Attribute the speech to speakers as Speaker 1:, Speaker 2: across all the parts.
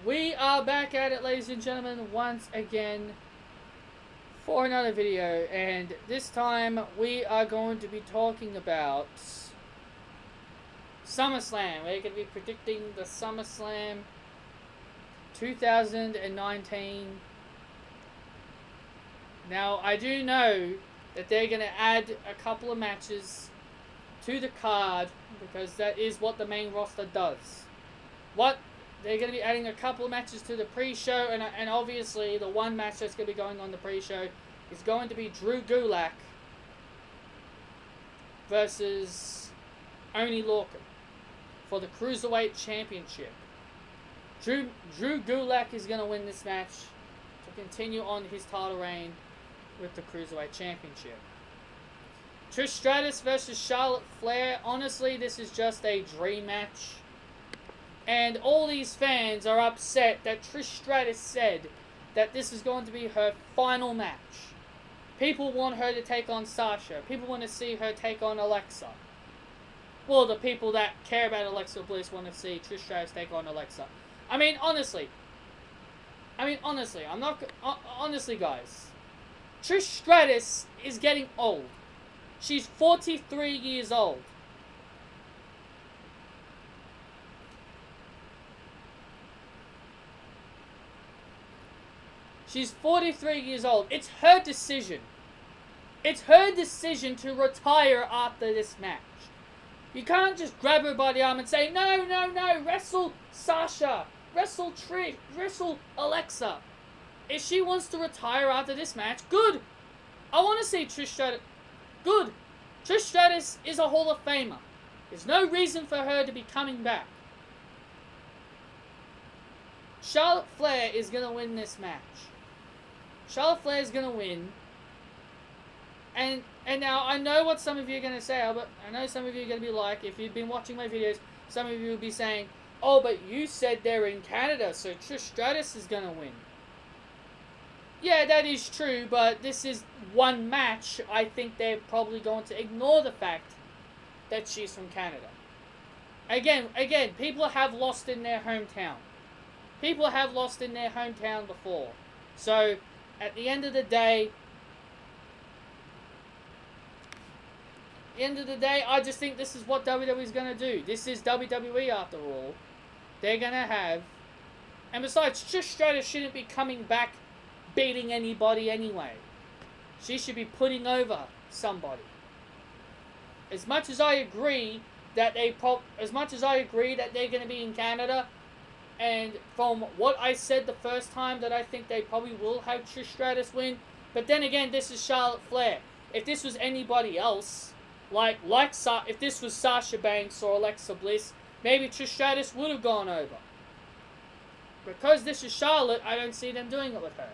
Speaker 1: We are back at it, ladies and gentlemen, once again for another video, and this time we are going to be talking about Summerslam. We're going to be predicting the Summerslam 2019. Now, I do know that they're going to add a couple of matches to the card because that is what the main roster does. They're going to be adding a couple of matches to the pre-show, and obviously the one match that's going to be going on the pre-show is going to be Drew Gulak versus Oni Lorcan for the Cruiserweight Championship. Drew Gulak is going to win this match to continue on his title reign with the Cruiserweight Championship. Trish Stratus versus Charlotte Flair. Honestly, this is just a dream match. And all these fans are upset that Trish Stratus said that this is going to be her final match. People want her to take on Sasha. People want to see her take on Alexa. Well, the people that care about Alexa Bliss want to see Trish Stratus take on Alexa. Honestly, guys. Trish Stratus is getting old. She's 43 years old. She's 43 years old. It's her decision. It's her decision to retire after this match. You can't just grab her by the arm and say, no, wrestle Sasha, wrestle Trish, wrestle Alexa. If she wants to retire after this match, good. I want to see Trish Stratus. Good. Trish Stratus is a Hall of Famer. There's no reason for her to be coming back. Charlotte Flair is going to win this match. Charlotte Flair is going to win. And now, I know what some of you are going to say, Albert. I know some of you are going to be like, if you've been watching my videos, some of you will be saying, oh, but you said they're in Canada, so Trish Stratus is going to win. Yeah, that is true, but this is one match. I think they're probably going to ignore the fact that she's from Canada. Again, people have lost in their hometown. People have lost in their hometown before. So, at the end of the day, I just think this is what WWE is going to do. This is WWE after all. They're going to have... And besides, Trish Stratus shouldn't be coming back beating anybody anyway. She should be putting over somebody. As much as I agree that they're going to be in Canada, and from what I said the first time, that I think they probably will have Trish Stratus win. But then again, this is Charlotte Flair. If this was anybody else, if this was Sasha Banks or Alexa Bliss, maybe Trish Stratus would have gone over. Because this is Charlotte, I don't see them doing it with her.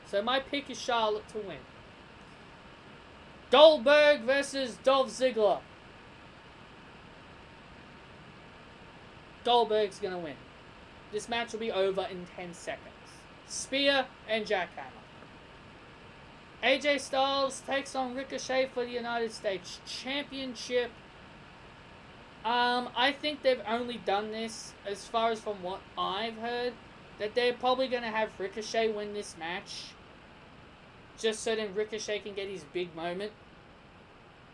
Speaker 1: So my pick is Charlotte to win. Goldberg versus Dolph Ziggler. Goldberg's going to win. This match will be over in 10 seconds. Spear and jackhammer. AJ Styles takes on Ricochet for the United States Championship. I think they've only done this, as far as from what I've heard, that they're probably going to have Ricochet win this match, just so then Ricochet can get his big moment.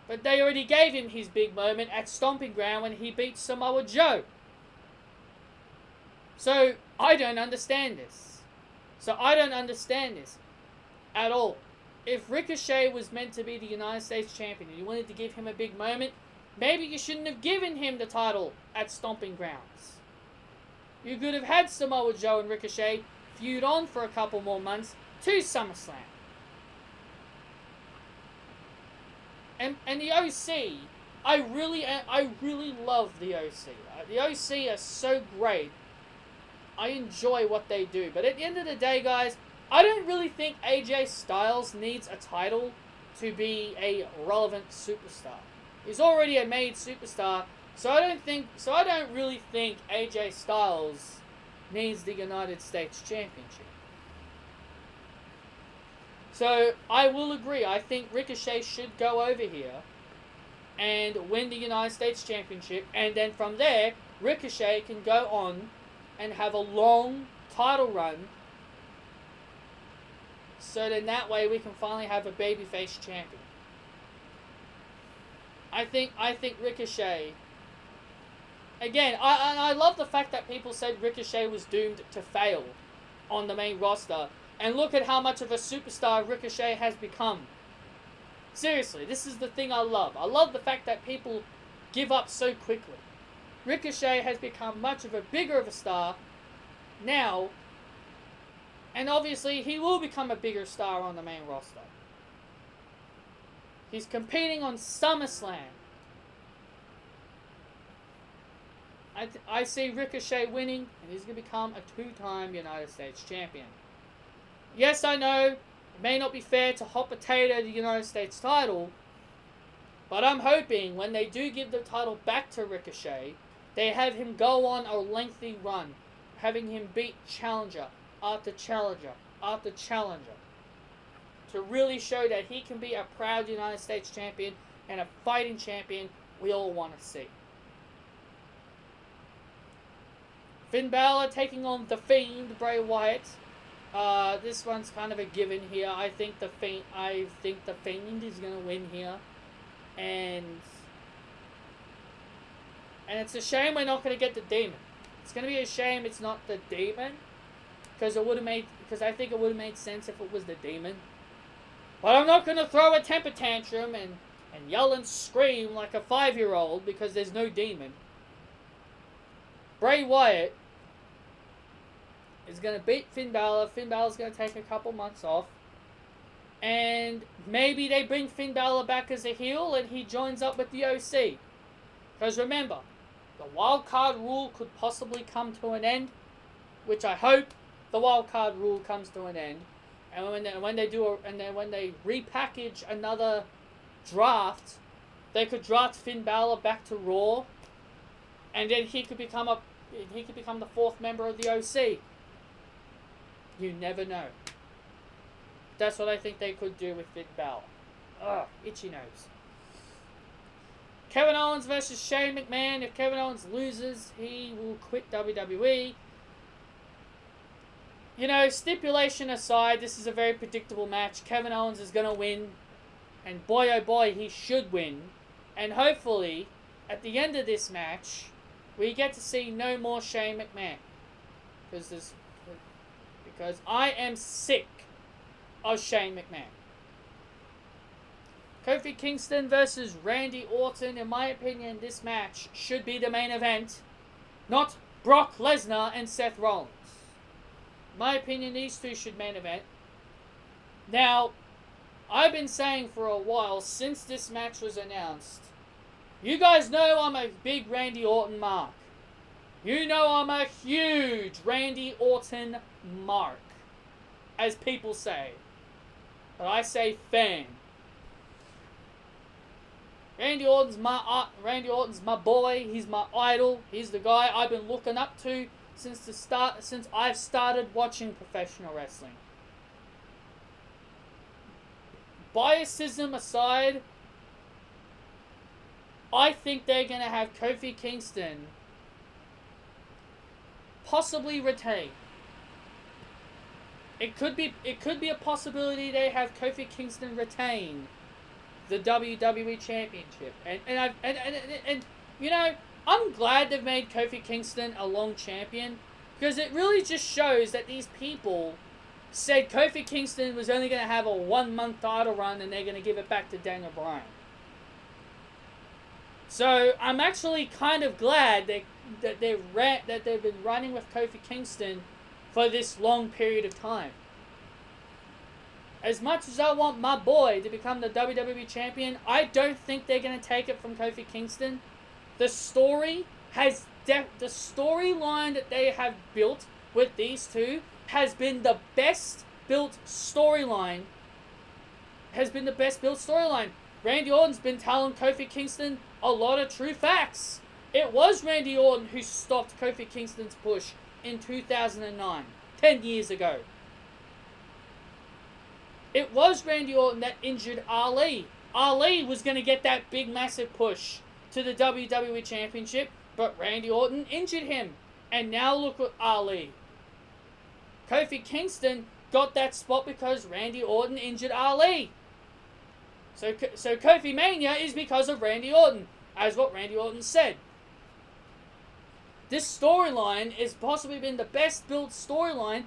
Speaker 1: But they already gave him his big moment at Stomping Ground when he beat Samoa Joe. So, I don't understand this. At all. If Ricochet was meant to be the United States Champion and you wanted to give him a big moment, maybe you shouldn't have given him the title at Stomping Grounds. You could have had Samoa Joe and Ricochet feud on for a couple more months to SummerSlam. And the OC, I really love the OC. The OC are so great. I enjoy what they do. But at the end of the day, guys, I don't really think AJ Styles needs a title to be a relevant superstar. He's already a made superstar, so I don't really think AJ Styles needs the United States Championship. So I will agree. I think Ricochet should go over here and win the United States Championship, and then from there, Ricochet can go on and have a long title run, so then that way we can finally have a babyface champion. I think Ricochet. Again, I love the fact that people said Ricochet was doomed to fail on the main roster, and look at how much of a superstar Ricochet has become. Seriously, this is the thing I love. I love the fact that people give up so quickly. Ricochet has become much of a bigger of a star now, and obviously he will become a bigger star on the main roster. He's competing on SummerSlam. I see Ricochet winning, and he's going to become a 2-time United States champion. Yes, I know, it may not be fair to hot potato the United States title, but I'm hoping when they do give the title back to Ricochet, they have him go on a lengthy run, having him beat challenger after challenger after challenger, to really show that he can be a proud United States champion and a fighting champion we all want to see. Finn Balor taking on The Fiend, Bray Wyatt. This one's kind of a given here. I think the Fiend is gonna win here, and it's a shame we're not gonna get the Demon. It's gonna be a shame it's not the Demon, because I think it would have made sense if it was the Demon. But I'm not gonna throw a temper tantrum and yell and scream like a 5-year-old because there's no Demon. Bray Wyatt is going to beat Finn Balor. Finn Balor's going to take a couple months off. And maybe they bring Finn Balor back as a heel and he joins up with the OC. Because remember, the wild card rule could possibly come to an end, which I hope the wild card rule comes to an end. And when they repackage another draft, they could draft Finn Balor back to Raw, and then he could become the 4th member of the OC. You never know. That's what I think they could do with Finn Balor. Ugh, itchy nose. Kevin Owens versus Shane McMahon. If Kevin Owens loses, he will quit WWE. You know, stipulation aside, this is a very predictable match. Kevin Owens is going to win. And boy, oh boy, he should win. And hopefully, at the end of this match, we get to see no more Shane McMahon. Because I am sick of Shane McMahon. Kofi Kingston versus Randy Orton. In my opinion, this match should be the main event. Not Brock Lesnar and Seth Rollins. In my opinion, these two should main event. Now, I've been saying for a while, since this match was announced, you guys know I'm a big Randy Orton mark. You know I'm a huge Randy Orton mark, as people say. But I say fan. Randy Orton's my boy. He's my idol. He's the guy I've been looking up to since I've started watching professional wrestling. Biasism aside, I think they're going to have Kofi Kingston possibly retain. It could be a possibility they have Kofi Kingston retain the WWE Championship. And you know, I'm glad they've made Kofi Kingston a long champion, because it really just shows that these people said Kofi Kingston was only going to have a 1-month title run and they're going to give it back to Daniel Bryan. So I'm actually kind of glad that they've been running with Kofi Kingston for this long period of time. As much as I want my boy to become the WWE champion, I don't think they're going to take it from Kofi Kingston. The storyline that they have built with these two has been the best built storyline. Randy Orton's been telling Kofi Kingston a lot of true facts. It was Randy Orton who stopped Kofi Kingston's push in 2009, 10 years ago. It was Randy Orton that injured Ali Ali was going to get that big, massive push to the WWE Championship, but Randy Orton injured him. And now look at Ali. Kofi Kingston got that spot because Randy Orton injured Ali. So Kofi Mania is because of Randy Orton, as what Randy Orton said. This storyline has possibly been the best built storyline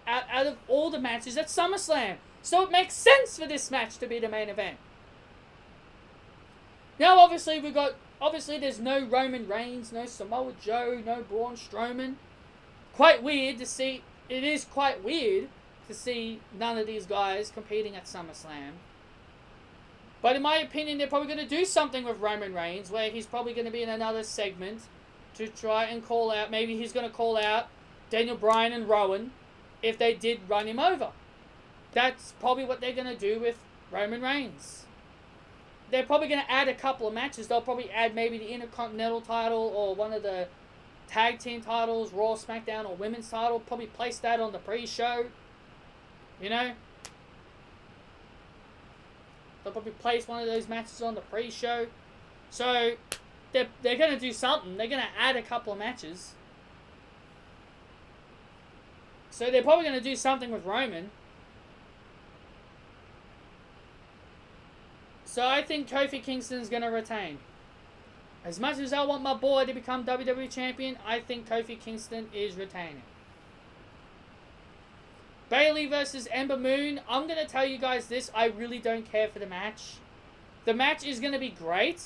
Speaker 1: out of all the matches at SummerSlam. So it makes sense for this match to be the main event. Now obviously there's no Roman Reigns, no Samoa Joe, no Braun Strowman. It is quite weird to see none of these guys competing at SummerSlam. But in my opinion, they're probably going to do something with Roman Reigns, where he's probably going to be in another segment to try and call out, maybe he's going to call out Daniel Bryan and Rowan if they did run him over. That's probably what they're going to do with Roman Reigns. They're probably going to add a couple of matches. They'll probably add maybe the Intercontinental title or one of the tag team titles, Raw, SmackDown, or Women's title. Probably place that on the pre-show. You know? They'll probably place one of those matches on the pre-show. So, they're going to do something. They're going to add a couple of matches. So, they're probably going to do something with Roman. So, I think Kofi Kingston's going to retain. As much as I want my boy to become WWE Champion, I think Kofi Kingston is retaining. Bayley versus Ember Moon. I'm going to tell you guys this. I really don't care for the match. The match is going to be great.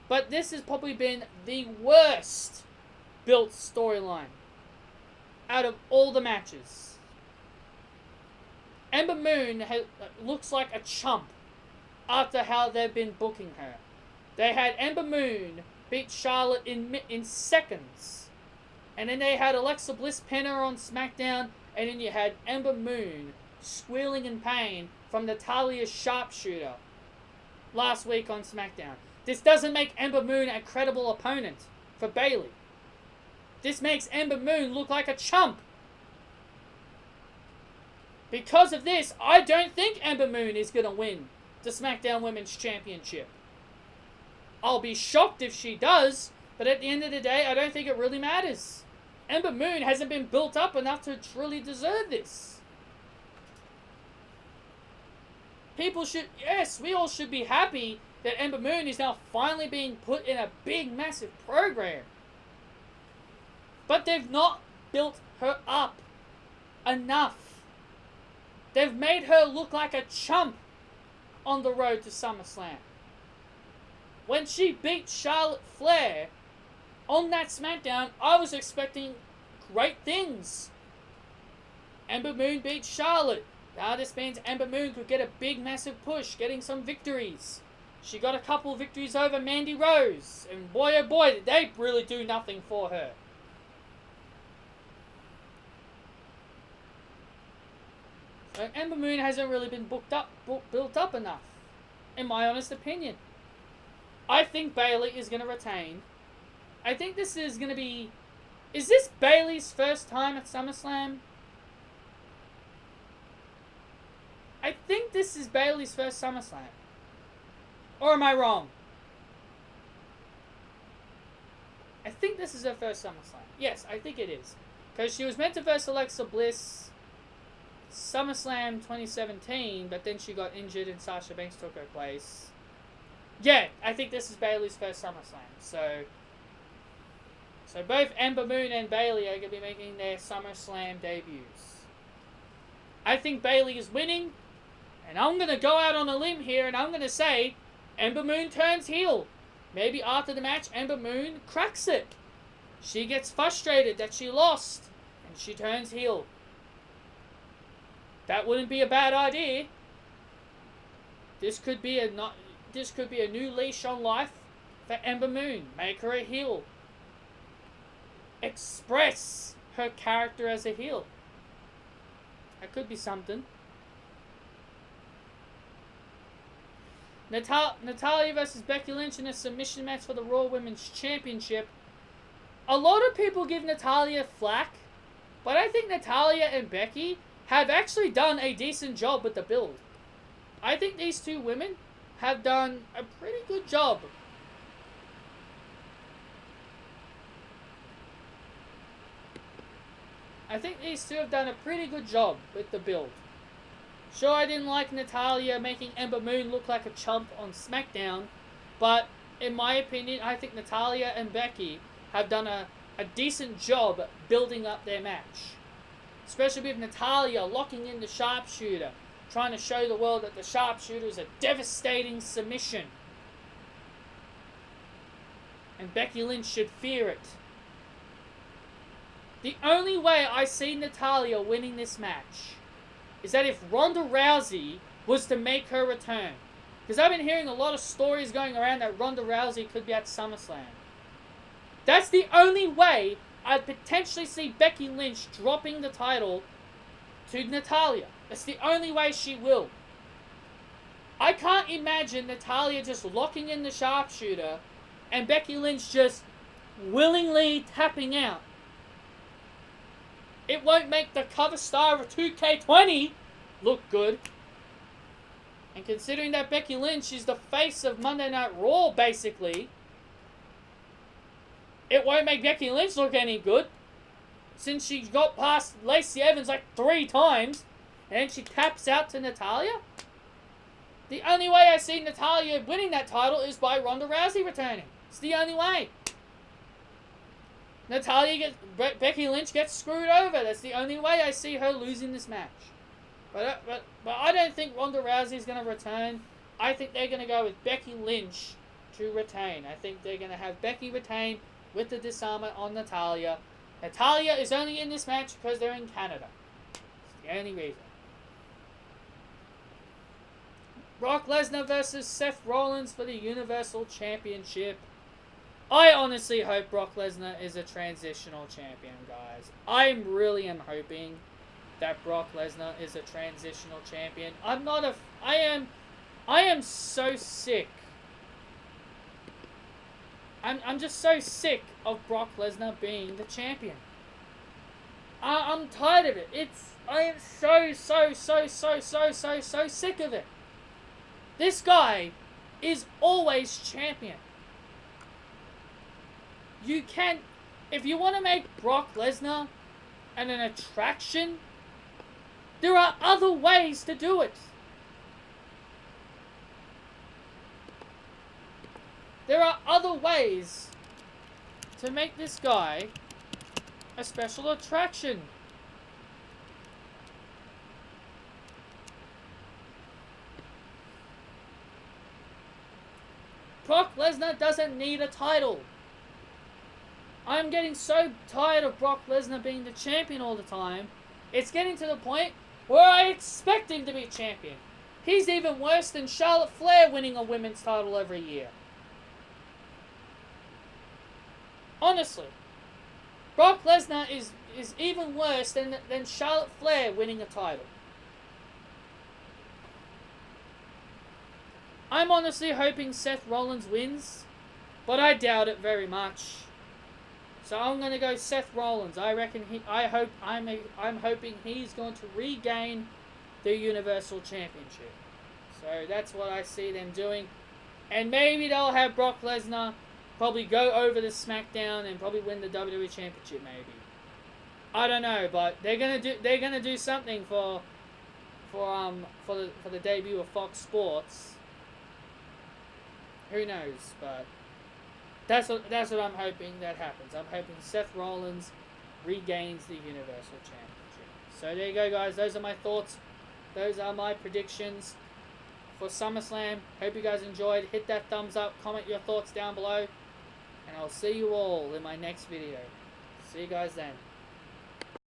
Speaker 1: But this has probably been the worst built storyline out of all the matches. Ember Moon looks like a chump after how they've been booking her. They had Ember Moon beat Charlotte in seconds. And then they had Alexa Bliss pin her on SmackDown. And then you had Ember Moon squealing in pain from Natalya's sharpshooter last week on SmackDown. This doesn't make Ember Moon a credible opponent for Bayley. This makes Ember Moon look like a chump. Because of this, I don't think Ember Moon is going to win the SmackDown Women's Championship. I'll be shocked if she does, but at the end of the day, I don't think it really matters. Ember Moon hasn't been built up enough to truly deserve this. We all should be happy that Ember Moon is now finally being put in a big, massive program. But they've not built her up enough. They've made her look like a chump on the road to SummerSlam. When she beat Charlotte Flair on that SmackDown, I was expecting great things. Ember Moon beat Charlotte. Now this means Ember Moon could get a big, massive push, getting some victories. She got a couple of victories over Mandy Rose. And boy, oh boy, did they really do nothing for her. So Ember Moon hasn't really been built up enough, in my honest opinion. I think Bayley is going to retain. I think this is going to be... Is this Bayley's first time at SummerSlam? I think this is Bayley's first SummerSlam. Or am I wrong? I think this is her first SummerSlam. Yes, I think it is. Because she was meant to verse Alexa Bliss SummerSlam 2017, but then she got injured and Sasha Banks took her place. Yeah, I think this is Bayley's first SummerSlam. So both Ember Moon and Bayley are going to be making their SummerSlam debuts. I think Bayley is winning, and I'm going to go out on a limb here, and I'm going to say Ember Moon turns heel. Maybe after the match, Ember Moon cracks it. She gets frustrated that she lost, and she turns heel. That wouldn't be a bad idea. This could be a new leash on life for Ember Moon. Make her a heel. Express her character as a heel. That could be something. Natalya versus Becky Lynch in a submission match for the Raw Women's Championship. A lot of people give Natalya flack, but I think Natalya and Becky have actually done a decent job with the build. I think these two women have done a pretty good job. I think these two have done a pretty good job with the build. Sure, I didn't like Natalya making Ember Moon look like a chump on SmackDown, but in my opinion, I think Natalya and Becky have done a decent job building up their match. Especially with Natalya locking in the sharpshooter, trying to show the world that the sharpshooter is a devastating submission. And Becky Lynch should fear it. The only way I see Natalya winning this match is that if Ronda Rousey was to make her return. Because I've been hearing a lot of stories going around that Ronda Rousey could be at SummerSlam. That's the only way I'd potentially see Becky Lynch dropping the title to Natalya. That's the only way she will. I can't imagine Natalya just locking in the sharpshooter and Becky Lynch just willingly tapping out. It won't make the cover star of 2K20 look good. And considering that Becky Lynch is the face of Monday Night Raw, basically, it won't make Becky Lynch look any good. Since she got past Lacey Evans like 3 times, and then she taps out to Natalya. The only way I see Natalya winning that title is by Ronda Rousey returning. It's the only way. Becky Lynch gets screwed over. That's the only way I see her losing this match. But I don't think Ronda Rousey is going to return. I think they're going to go with Becky Lynch to retain. I think they're going to have Becky retain with the disarmer on Natalya. Natalya is only in this match because they're in Canada. It's the only reason. Brock Lesnar versus Seth Rollins for the Universal Championship. I honestly hope Brock Lesnar is a transitional champion, guys. I really am hoping that Brock Lesnar is a transitional champion. I am so sick. I'm just so sick of Brock Lesnar being the champion. I'm tired of it. I am so sick of it. This guy is always champion. You can, if you want to make Brock Lesnar an attraction, there are other ways to do it. There are other ways to make this guy a special attraction. Brock Lesnar doesn't need a title. I'm getting so tired of Brock Lesnar being the champion all the time. It's getting to the point where I expect him to be champion. He's even worse than Charlotte Flair winning a women's title every year. Honestly. Brock Lesnar is even worse than Charlotte Flair winning a title. I'm honestly hoping Seth Rollins wins, but I doubt it very much. So I'm gonna go Seth Rollins. I'm hoping he's going to regain the Universal Championship. So that's what I see them doing. And maybe they'll have Brock Lesnar probably go over to SmackDown and probably win the WWE Championship maybe. I don't know, but they're gonna do something for the debut of Fox Sports. Who knows, but that's what I'm hoping that happens. I'm hoping Seth Rollins regains the Universal Championship. So there you go, guys. Those are my thoughts. Those are my predictions for SummerSlam. Hope you guys enjoyed. Hit that thumbs up. Comment your thoughts down below. And I'll see you all in my next video. See you guys then.